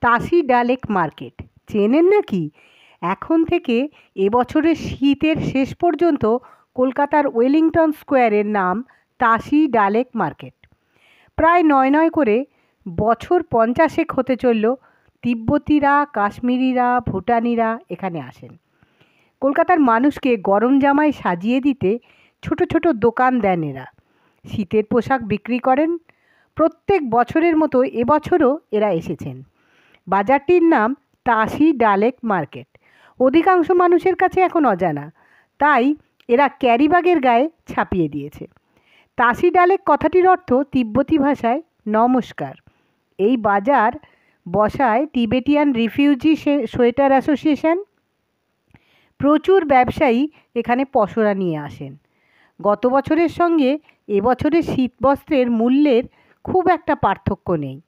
Tashi ডালেক market চেনেন নাকি? এখন থেকে এবছরের শীতের শেষ পর্যন্ত কলকাতার ওয়েলিংটন স্কোয়ারের নাম তাসি ডালেক মার্কেট। প্রায় নয় নয় করে বছর 50 হতে চলল তিব্বতীরা, কাশ্মীরিরা, ভুটানিরা এখানে আসেন। কলকাতার মানুষকে গরম জামায় সাজিয়ে দিতে ছোট ছোট দোকান দেন এরা। শীতের পোশাক বিক্রি করেন। প্রত্যেক বছরের মতো এবছরও এরা এসেছেন। বাজারটির নাম তাসি ডালেক মার্কেট। অধিকাংশ মানুষের কাছে এখন অজানা, তাই এরা ক্যারিব্যাগের গায়ে ছাপিয়ে দিয়েছে। তাসি ডালেক কথাটির অর্থ তিব্বতী ভাষায় নমস্কার। এই বাজার বসায় টিবেটিয়ান রিফিউজি সোয়েটার অ্যাসোসিয়েশন। প্রচুর ব্যবসায়ী এখানে পসরা নিয়ে আসেন। গত বছরের সঙ্গে এবছরের শীতবস্ত্রের মূল্যের খুব একটা পার্থক্য নেই।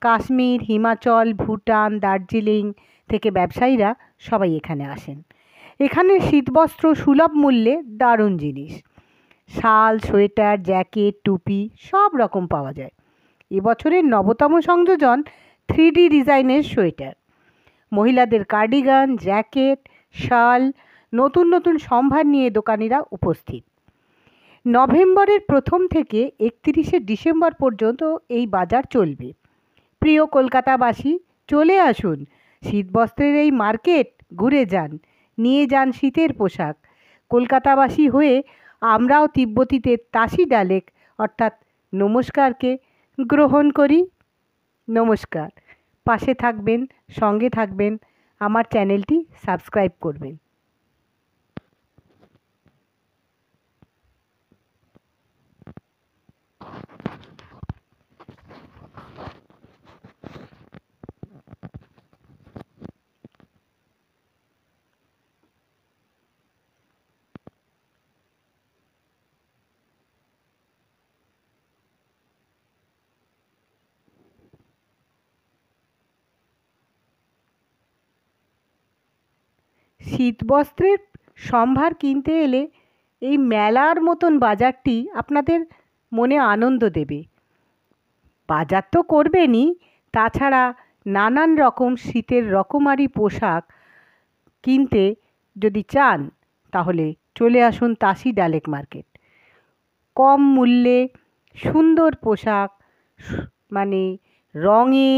কাশ্মীর, হিমাচল, ভুটান, দার্জিলিং থেকে ব্যবসায়ীরা সবাই এখানে আসেন। এখানের শীতবস্ত্র সুলভ মূল্যে দারুণ জিনিস। শাল, সোয়েটার, জ্যাকেট, টুপি সব রকম পাওয়া যায়। এবছরের নবতম সংযোজন 3D ডিজাইনের সোয়েটার। মহিলাদের কার্ডিগান, জ্যাকেট, শাল, নতুন নতুন সম্ভার নিয়ে দোকানিরা উপস্থিত। নভেম্বরের 1 থেকে 31 ডিসেম্বর পর্যন্ত এই বাজার চলবে। প্রিয় কলকাতাবাসী, চলে আসুন শীতবস্ত্রের এই মার্কেট, ঘুরে যান, নিয়ে যান শীতের পোশাক। কলকাতাবাসী হয়ে আমরাও তিব্বতীতে তাসি ডালেক অর্থাৎ নমস্কারকে গ্রহণ করি। নমস্কার। পাশে থাকবেন, সঙ্গে থাকবেন, আমার চ্যানেলটি সাবস্ক্রাইব করবেন। শীতবস্ত্রের সম্ভার কিনতে এলে এই মেলার মতন বাজারটি আপনাদের মনে আনন্দ দেবে। বাজার তো করবেনই, তাছাড়া নানান রকম শীতের রকমারি পোশাক কিনতে যদি চান তাহলে চলে আসুন তাসি ডালেক মার্কেট। কম মূল্যে সুন্দর পোশাক, মানে রঙে,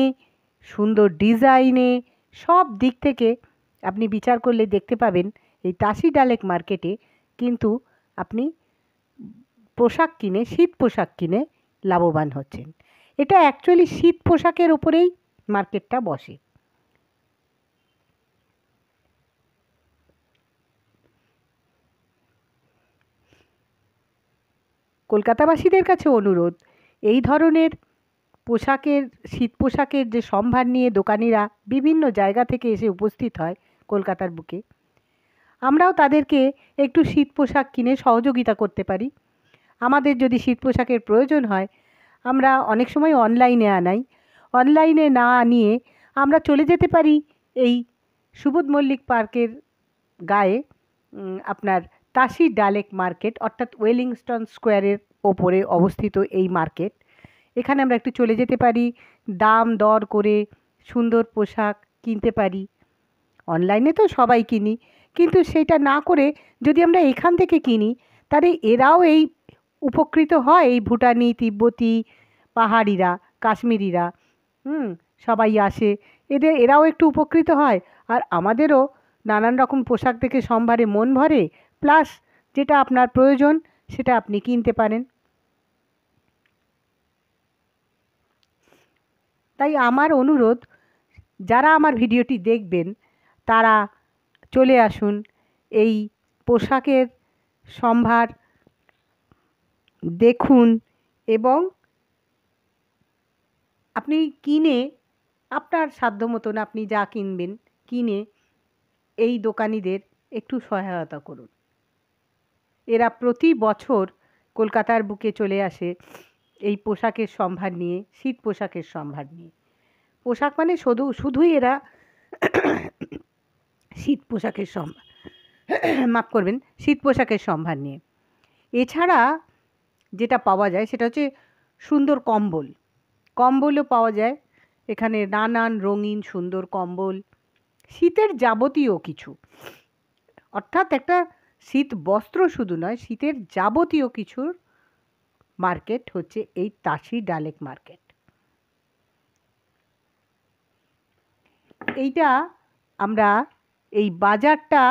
সুন্দর ডিজাইনে, সব দিক থেকে আপনি বিচার করলে দেখতে পাবেন এই তাসি ডালেক মার্কেটে কিন্তু আপনি পোশাক কিনে, শীত পোশাক কিনে লাভবান হচ্ছেন। এটা অ্যাকচুয়ালি শীত পোশাকের উপরেই মার্কেটটা বসে। কলকাতাবাসীদের কাছে অনুরোধ, এই ধরনের পোশাকের, শীত পোশাকের যে সম্ভার নিয়ে দোকানিরা বিভিন্ন জায়গা থেকে এসে উপস্থিত হয় কলকাতার বুকে, আমরাও তাদেরকে একটু শীত পোশাক কিনে সহযোগিতা করতে পারি। আমাদের যদি শীত পোশাকের প্রয়োজন হয়, আমরা অনেক সময় অনলাইনে আনাই। অনলাইনে না আনিয়ে আমরা চলে যেতে পারি এই সুবোধ মল্লিক পার্কের গায়ে আপনার তাসি ডালেক মার্কেট অর্থাৎ ওয়েলিংটন স্কোয়ারের ওপরে অবস্থিত এই মার্কেট। এখানে আমরা একটু চলে যেতে পারি, দাম দর করে সুন্দর পোশাক কিনতে পারি। অনলাইনে তো সবাই কিনি, কিন্তু সেটা না করে যদি আমরা এখান থেকে কিনি তাহলে এরাও এই উপকৃত হয়। এই ভুটানি, তিব্বতী, পাহাড়িরা, কাশ্মীরিরা সবাই আসে, এরাও একটু উপকৃত হয়, আর আমাদেরও নানান রকম পোশাক দেখে সম্ভারে মন ভরে, প্লাস যেটা আপনার প্রয়োজন সেটা আপনি কিনতে পারেন। তাই আমার অনুরোধ, যারা আমার ভিডিওটি দেখবেন তারা চলে আসুন, এই পোশাকের সম্ভার দেখুন এবং আপনি কিনে আপনার সাধ্য মতন আপনি যা কিনবেন কিনে এই দোকানিদের একটু সহায়তা করুন। এরা প্রতি বছর কলকাতার বুকে চলে আসে এই পোশাকের সম্ভার নিয়ে, শীত পোশাকের সম্ভার নিয়ে। পোশাক মানে শুধুই এরা শীত পোশাকের সম্ভার, মাফ করবেন, শীত পোশাকের সম্ভার নিয়ে। এছাড়া যেটা পাওয়া যায় সেটা হচ্ছে সুন্দর কম্বলও পাওয়া যায়। এখানে নানান রঙিন সুন্দর কম্বল, শীতের যাবতীয় কিছু, অর্থাৎ একটা শীত বস্ত্র শুধু নয়, শীতের যাবতীয় কিছুর মার্কেট হচ্ছে এই তাসি ডালেক মার্কেট। এইটা আমরা এই বাজারটা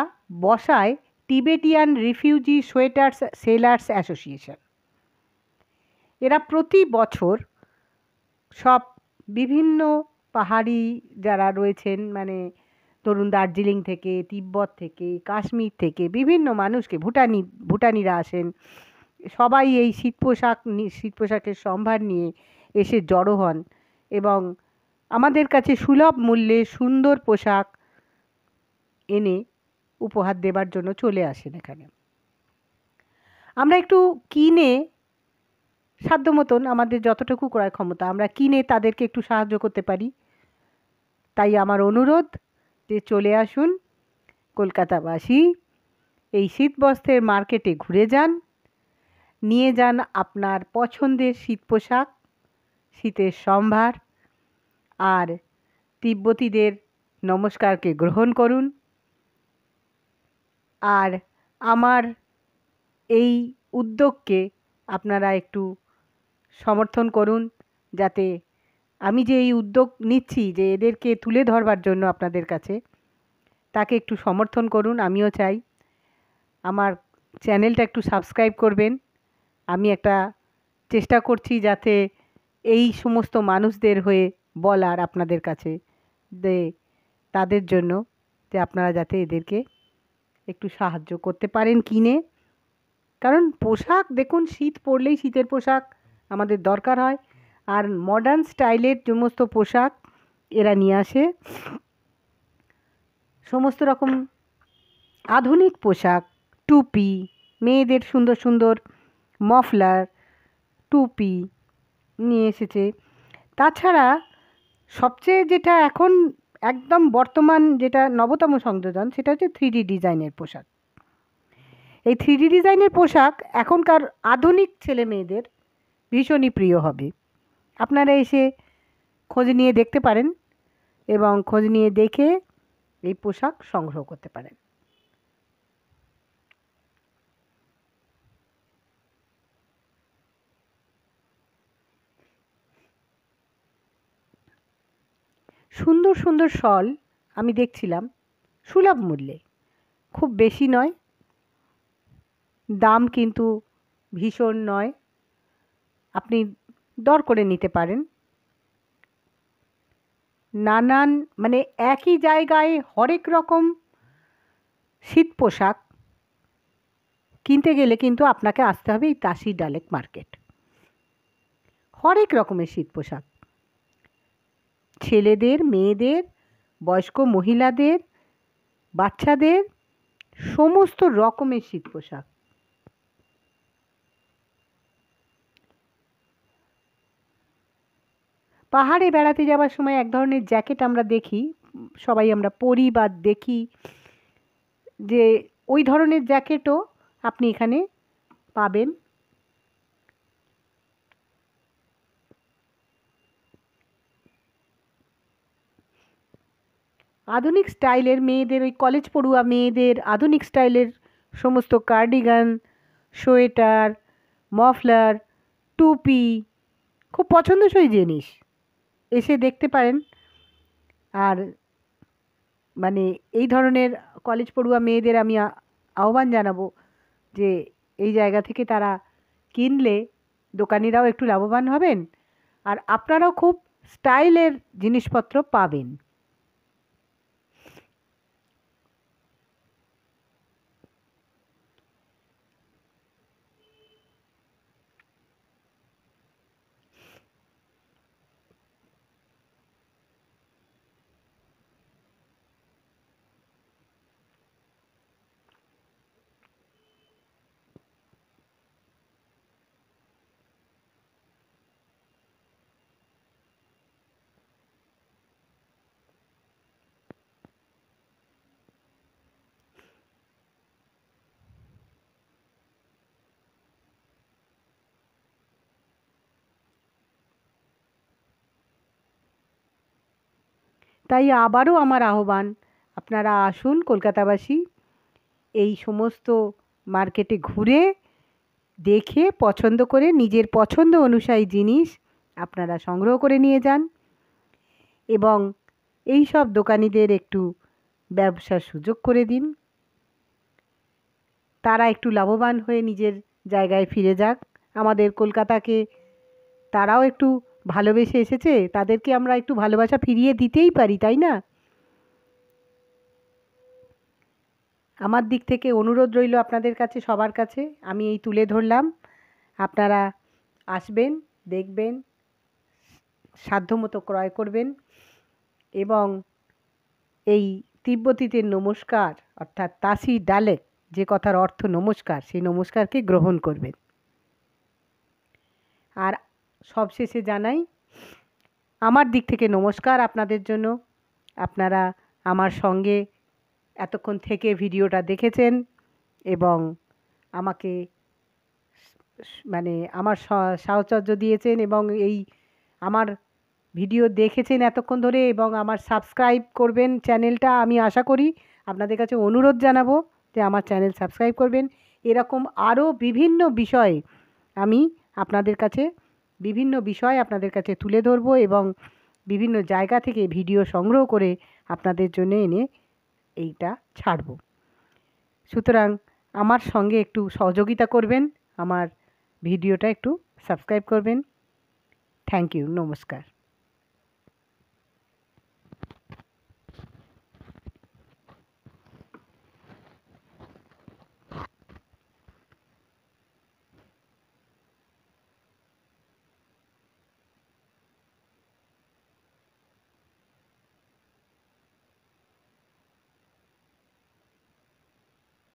বসায় Tibetan refugee sweaters sellers association. এরা প্রতি বছর সব বিভিন্ন পাহাড়ি যারা রয়েছেন, মানে ধরুন দার্জিলিং থেকে, তিব্বত থেকে, কাশ্মীর থেকে বিভিন্ন মানুষকে, ভুটানিরা আসেন, সবাই এই শীত পোশাকের সম্ভার নিয়ে এসে জড়ো হন এবং আমাদের কাছে সুলভ মূল্যে সুন্দর পোশাক এনে উপহার দেবার জন্য চলে আসেন এখানে। আমরা একটু কিনে, সাধ্য মতন আমাদের যতটুকু ক্রয় ক্ষমতা, আমরা কিনে তাদেরকে একটু সাহায্য করতে পারি। তাই আমার অনুরোধ যে চলে আসুন কলকাতাবাসী, এই শীতবস্ত্রের মার্কেটে ঘুরে যান, নিয়ে যান আপনার পছন্দের শীত পোশাক, শীতের সম্ভার, আর তিব্বতীদের নমস্কারকে গ্রহণ করুন। আর আমার এই উদ্যোগকে আপনারা একটু সমর্থন করুন, যাতে আমি যে এই উদ্যোগ নিচ্ছি যে এদেরকে তুলে ধরবার জন্য আপনাদের কাছে, তাকে একটু সমর্থন করুন। আমিও চাই আমার চ্যানেলটা একটু সাবস্ক্রাইব করবেন। আমি একটা চেষ্টা করছি যাতে এই সমস্ত মানুষদের হয়ে বলার আপনাদের কাছে, যে তাদের জন্য যে আপনারা যাতে এদেরকে একটু সাহায্য করতে পারেন কিনে। কারণ পোশাক দেখুন, শীত পড়লেই শীতের পোশাক আমাদের দরকার হয়, আর মডার্ন স্টাইলের সমস্ত পোশাক এরা নিয়ে আসে। সমস্ত রকম আধুনিক পোশাক, টুপি, মেয়েদের সুন্দর সুন্দর মফলার, টুপি নিয়ে এসেছে। তাছাড়া সবচেয়ে যেটা এখন একদম বর্তমান, যেটা নবতম সংযোজন, সেটা হচ্ছে 3D ডিজাইনের পোশাক। এই 3D ডিজাইনের পোশাক এখনকার আধুনিক ছেলে মেয়েদের ভীষণই প্রিয় হবে। আপনারা এসে খোঁজ নিয়ে দেখতে পারেন এবং খোঁজ নিয়ে দেখে এই পোশাক সংগ্রহ করতে পারেন। সুন্দর সুন্দর শল আমি দেখছিলাম সুলভ মূল্যে, খুব বেশি নয়, দাম কিন্তু ভীষণ নয়, আপনি দর করে নিতে পারেন। নানান, মানে একই জায়গায় হরেক রকম শীত পোশাক কিনতে গেলে কিন্তু আপনাকে আসতে হবে এই তাসি ডালেক মার্কেট। হরেক রকমের শীত পোশাক, ছেলেদের, মেয়েদের, বয়স্ক মহিলাদের, বাচ্চাদের, সমস্ত রকমের শীত পোশাক। পাহাড়ে বেড়াতে যাওয়ার সময় এক ধরনের জ্যাকেট আমরা দেখি, সবাই আমরা পরি বা দেখি, যে ওই ধরনের জ্যাকেটও আপনি এখানে পাবেন। আধুনিক স্টাইলের মেয়েদের, ওই কলেজ পড়ুয়া মেয়েদের আধুনিক স্টাইলের সমস্ত কার্ডিগান, সোয়েটার, মফলার, টুপি খুব পছন্দসই জিনিস, এসে দেখতে পারেন। আর মানে এই ধরনের কলেজ পড়ুয়া মেয়েদের আমি আহ্বান জানাবো যে এই জায়গা থেকে তারা কিনলে দোকানিরাও একটু লাভবান হবেন, আর আপনারাও খুব স্টাইলের জিনিসপত্র পাবেন। তাই আবারও আমার আহ্বান, আপনারা আসুন কলকাতাবাসী, এই সমস্ত মার্কেটে ঘুরে দেখে পছন্দ করে নিজের পছন্দ অনুযায়ী জিনিস আপনারা সংগ্রহ করে নিয়ে যান এবং এই সব দোকানিদের একটু ব্যবসার সুযোগ করে দিন। তারা একটু লাভবান হয়ে নিজের জায়গায় ফিরে যাক। আমাদের কলকাতাকে তারাও একটু ভালোবেসে এসেছে, তাদেরকে আমরা একটু ভালোবাসা ফিরিয়ে দিতেই পারি, তাই না? আমার দিক থেকে অনুরোধ রইল আপনাদের কাছে, সবার কাছে আমি এই তুলে ধরলাম। আপনারা আসবেন, দেখবেন, সাধ্যমতো ক্রয় করবেন এবং এই তিব্বতীতে নমস্কার অর্থাৎ তাসি ডালেক, যে কথার অর্থ নমস্কার, সেই নমস্কারকে গ্রহণ করবেন। আর সবশেষে জানাই আমার দিক থেকে নমস্কার আপনাদের জন্য। আপনারা আমার সঙ্গে এতক্ষণ থেকে ভিডিওটা দেখেছেন এবং আমাকে মানে আমার সাহচর্য দিয়েছেন এবং এই আমার ভিডিও দেখেছেন এতক্ষণ ধরে এবং আমার সাবস্ক্রাইব করবেন চ্যানেলটা। আমি আশা করি, আপনাদের কাছে অনুরোধ জানাবো যে আমার চ্যানেল সাবস্ক্রাইব করবেন। এরকম আরও বিভিন্ন বিষয় আমি আপনাদের কাছে আপনাদের কাছে তুলে ধরবো এবং বিভিন্ন জায়গা থেকে ভিডিও সংগ্রহ করে আপনাদের জন্য এনে এইটা ছাড়ব। সুতরাং আমার সঙ্গে একটু সহযোগিতা করবেন, আমার ভিডিওটা একটু সাবস্ক্রাইব করবেন। থ্যাংক ইউ, নমস্কার।